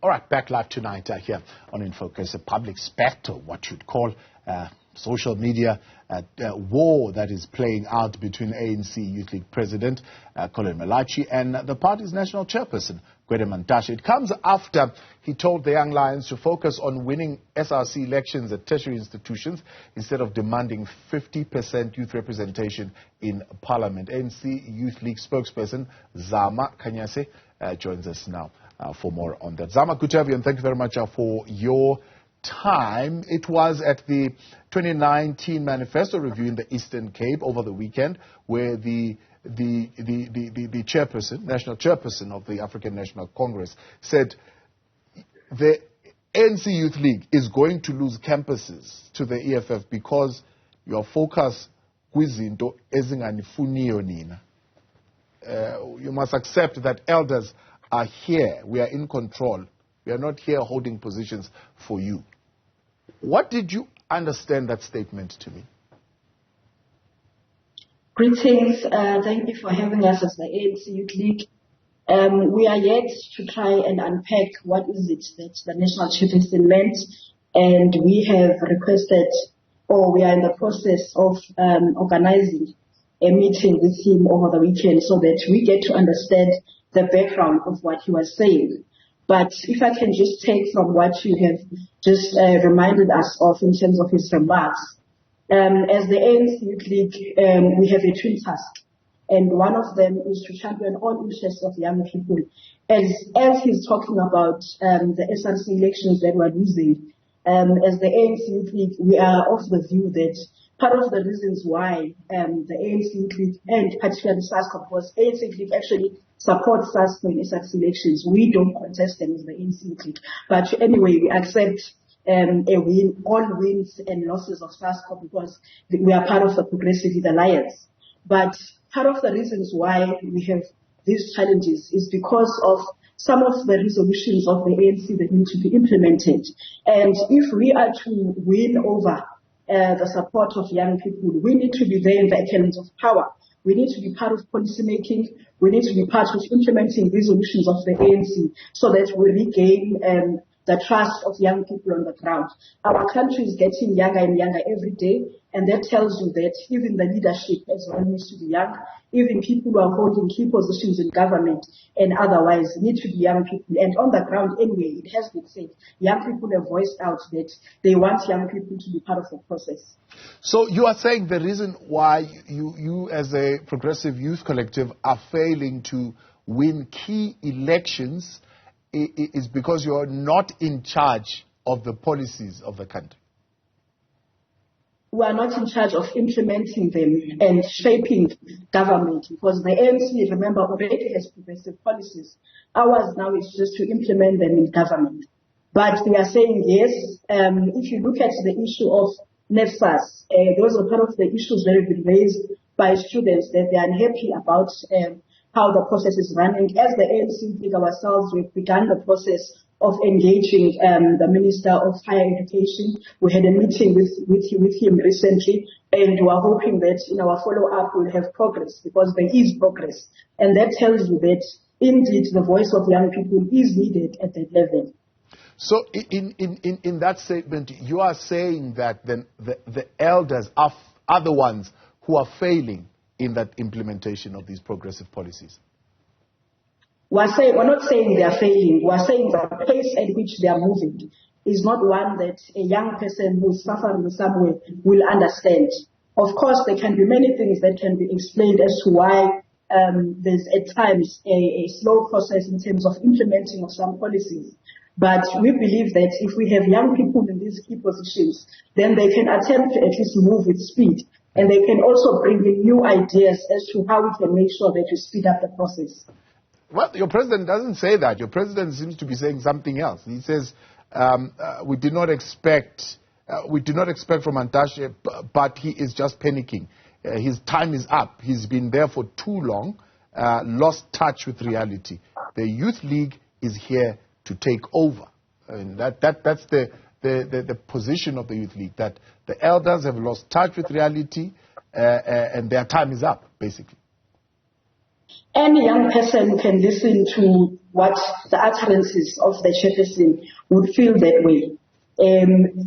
All right, back live tonight here on In Focus, a public spectacle, what you'd call social media war that is playing out between ANC Youth League President Colin Malachi and the party's national chairperson, Gwede Mantashe. It comes after he told the Young Lions to focus on winning SRC elections at tertiary institutions instead of demanding 50% youth representation in Parliament. ANC Youth League spokesperson Zama Kanyase joins us now for more on that. Zama, good to have you, and thank you very much for your time. It was at the 2019 Manifesto Review in the Eastern Cape over the weekend where the chairperson, national chairperson of the African National Congress, said the ANC Youth League is going to lose campuses to the EFF because your focus kwizinto ezinganifuniyo nina. You must accept that elders are here. We are in control. We are not here holding positions for you. What did you understand that statement to mean? Greetings. Thank you for having us as the ANC Youth League. We are yet to try and unpack what is it that the National Chairperson meant, and we have requested, or we are in the process of organizing a meeting with him over the weekend so that we get to understand the background of what he was saying. But if I can just take from what you have just reminded us of in terms of his remarks, as the ANC Youth League, we have a twin task, and one of them is to champion all interests of young people. As he's talking about the SRC elections that we're losing, as the ANC Youth League, we are of the view that part of the reasons why the ANC Youth League, and particularly SASCO, because ANC Youth League actually supports SASCO in SRC elections. We don't contest them as the ANC Youth League. But anyway, we accept a win, all wins and losses of SASCO because we are part of the Progressive Alliance. But part of the reasons why we have these challenges is because of some of the resolutions of the ANC that need to be implemented. And if we are to win over the support of young people, we need to be there in the echelons of power. We need to be part of policy making. We need to be part of implementing resolutions of the ANC so that we regain the trust of young people on the ground. Our country is getting younger and younger every day, and that tells you that even the leadership as well needs to be young. Even people who are holding key positions in government and otherwise need to be young people. And on the ground anyway, it has been said, young people have voiced out that they want young people to be part of the process. So you are saying the reason why you as a progressive youth collective are failing to win key elections is because you are not in charge of the policies of the country. We are not in charge of implementing them and shaping government because the ANC, remember, already has progressive policies. Ours now is just to implement them in government. But we are saying yes, if you look at the issue of NEFSAS, those are part of the issues that have been raised by students that they are unhappy about how the process is running. As the ANC League ourselves, we've begun the process of engaging the Minister of Higher Education. We had a meeting with him recently, and we are hoping that in our follow-up we'll have progress because there is progress. And that tells you that indeed the voice of young people is needed at that level. So in that statement, you are saying that then the elders are the ones who are failing in that implementation of these progressive policies? We're not saying they are failing. We're saying the pace at which they are moving is not one that a young person who is suffering somewhere will understand. Of course, there can be many things that can be explained as to why there's at times a slow process in terms of implementing of some policies. But we believe that if we have young people in these key positions, then they can attempt to at least move with speed. And they can also bring in new ideas as to how we can make sure that we speed up the process. Well, your president doesn't say that. Your president seems to be saying something else. He says, we do not expect from Mantashe, but he is just panicking. His time is up. He's been there for too long, lost touch with reality. The Youth League is here to take over. And that's the position of the Youth League, that the elders have lost touch with reality and their time is up, basically. Any young person can listen to what the utterances of the chairperson would feel that way.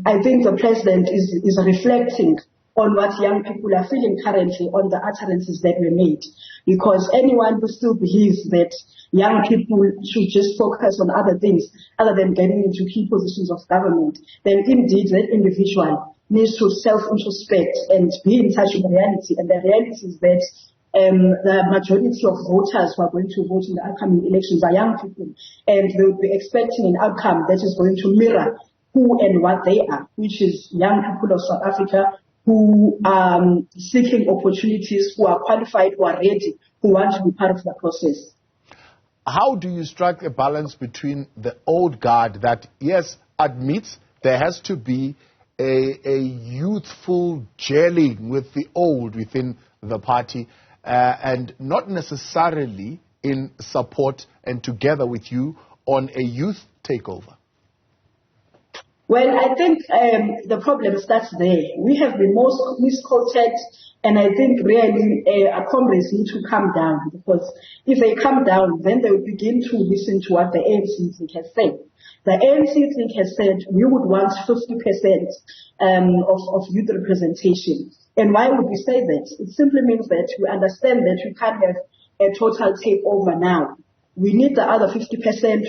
I think the president is reflecting on what young people are feeling currently on the utterances that were made. Because anyone who still believes that young people should just focus on other things other than getting into key positions of government, then indeed that individual needs to self-introspect and be in touch with reality. And the reality is that the majority of voters who are going to vote in the upcoming elections are young people, and they will be expecting an outcome that is going to mirror who and what they are, which is young people of South Africa who are seeking opportunities, who are qualified, who are ready, who want to be part of the process. How do you strike a balance between the old guard that, yes, admits there has to be a youthful gelling with the old within the party, and not necessarily in support and together with you on a youth takeover? Well, I think the problem starts there. We have been most misquoted, and I think really our comrades need to calm down, because if they calm down, then they will begin to listen to what the ANC has said. The ANC has said we would want 50% of youth representation. And why would we say that? It simply means that we understand that we can't have a total takeover now. We need the other 50%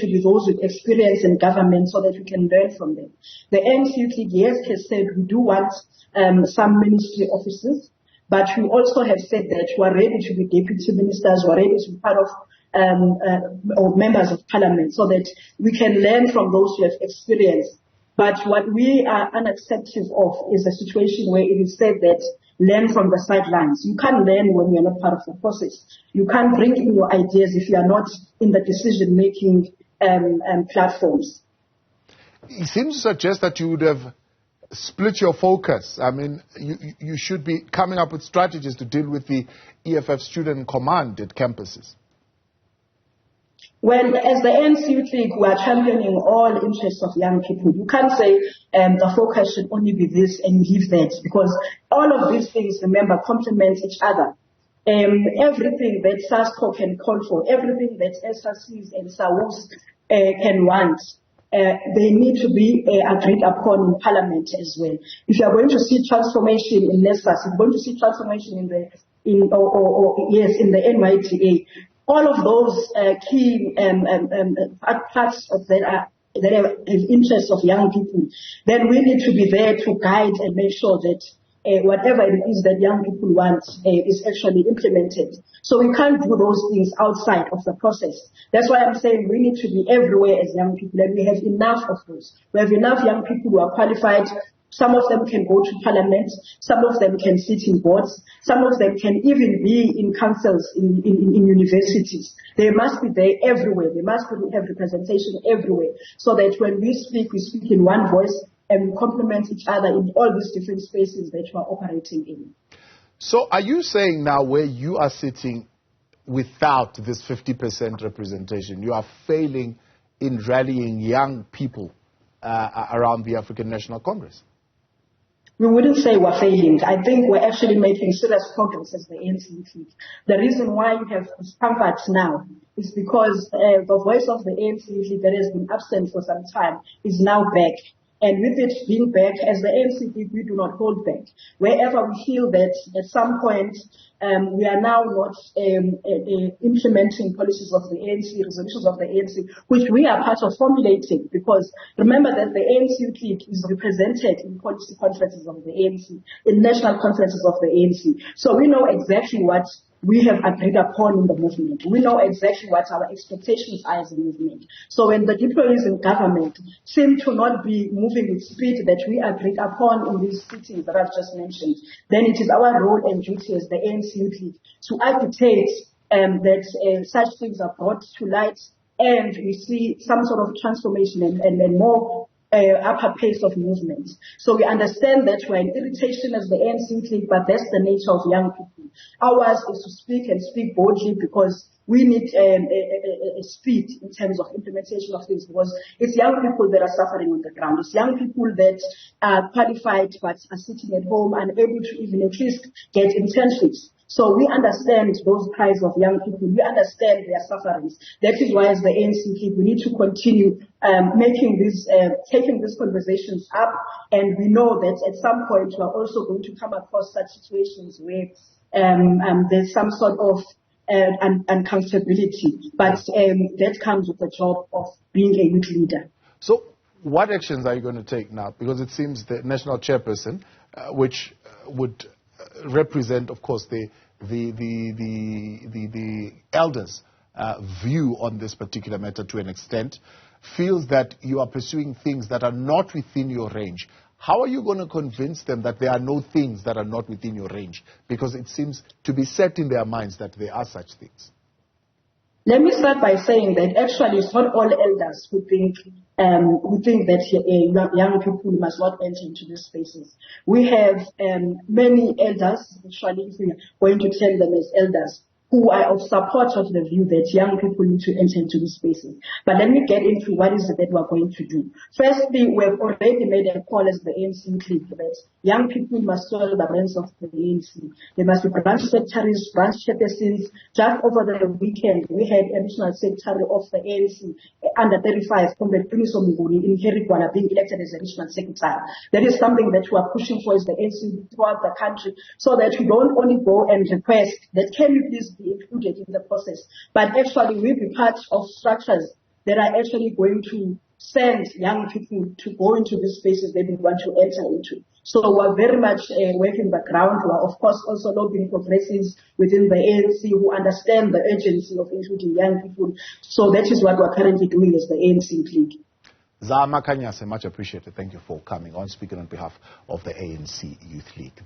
to be those with experience in government so that we can learn from them. The ANC yes, has said we do want some ministry offices, but we also have said that we are ready to be deputy ministers, we are ready to be part of or members of parliament so that we can learn from those who have experience. But what we are unaccepting of is a situation where it is said that learn from the sidelines. You can't learn when you're not part of the process. You can't bring in your ideas if you are not in the decision-making platforms. It seems to suggest that you would have split your focus. I mean, you should be coming up with strategies to deal with the EFF student command at campuses. Well, as the ANC Youth League, we are championing all interests of young people. You can't say the focus should only be this and leave that, because all of these things, remember, complement each other. Everything that SASCO can call for, everything that SRCs and SAWUs can want, they need to be agreed upon in Parliament as well. If you are going to see transformation in NESAS, if you're going to see transformation in the the NYTA, all of those key parts of that are interests of young people, then we need to be there to guide and make sure that whatever it is that young people want is actually implemented. So we can't do those things outside of the process. That's why I'm saying we need to be everywhere as young people, and we have enough of those. We have enough young people who are qualified. Some of them can go to parliament, some of them can sit in boards, some of them can even be in councils in universities. They must be there everywhere. They must have representation everywhere, so that when we speak in one voice and we complement each other in all these different spaces that we are operating in. So are you saying now, where you are sitting without this 50% representation, you are failing in rallying young people around the African National Congress? We wouldn't say we're failing. I think we're actually making serious progress as the ANC. The reason why you have discomfort now is because the voice of the ANC that has been absent for some time is now back. And with it being back, as the ANC, we do not hold back. Wherever we feel that at some point we are now not implementing policies of the ANC, resolutions of the ANC, which we are part of formulating, because remember that the ANC League is represented in policy conferences of the ANC, in national conferences of the ANC. So we know exactly what we have agreed upon in the movement. We know exactly what our expectations are as a movement. So when the deployees in government seem to not be moving with speed that we agreed upon in these cities that I've just mentioned, then it is our role and duty as the ANC League to agitate that such things are brought to light and we see some sort of transformation and more upper pace of movement. So we understand that we're in irritation as the ANC League, but that's the nature of young people. Ours is to speak and speak boldly, because we need a speed in terms of implementation of things, because it's young people that are suffering on the ground. It's young people that are qualified but are sitting at home, unable to even at least get internships. So we understand those cries of young people. We understand their sufferings. That is why, as the ANC, we need to continue taking these conversations up. And we know that at some point we are also going to come across such situations where there's some sort of uncomfortability. But that comes with the job of being a youth leader. So what actions are you going to take now? Because it seems the national chairperson, which would represent, of course, the elders' view on this particular matter to an extent, feels that you are pursuing things that are not within your range. How are you going to convince them that there are no things that are not within your range? Because it seems to be set in their minds that there are such things. Let me start by saying that actually it's not all elders who think that young people must not enter into these spaces. We have many elders, actually, if we are going to tell them as elders, who are of support of the view that young people need to enter into these spaces. But let me get into what is it that we're going to do. Firstly, we have already made a call as the ANC clique that young people must swallow the reins of the ANC. There must be branch secretaries, branch chairpersons. Just over the weekend, we had additional secretary of the ANC under 35, Comrade Puniso Muguni, in Herigwana, being elected as additional secretary. That is something that we are pushing for as the ANC throughout the country, so that we don't only go and request that can you please be included in the process, but actually we'll be part of structures that are actually going to send young people to go into these spaces they want to enter into. So we're very much working the ground. We're of course also lobbying progressives within the ANC who understand the urgency of including young people. So that is what we're currently doing as the ANC League. Zama Kanyase, much appreciated. Thank you for coming on, speaking on behalf of the ANC Youth League.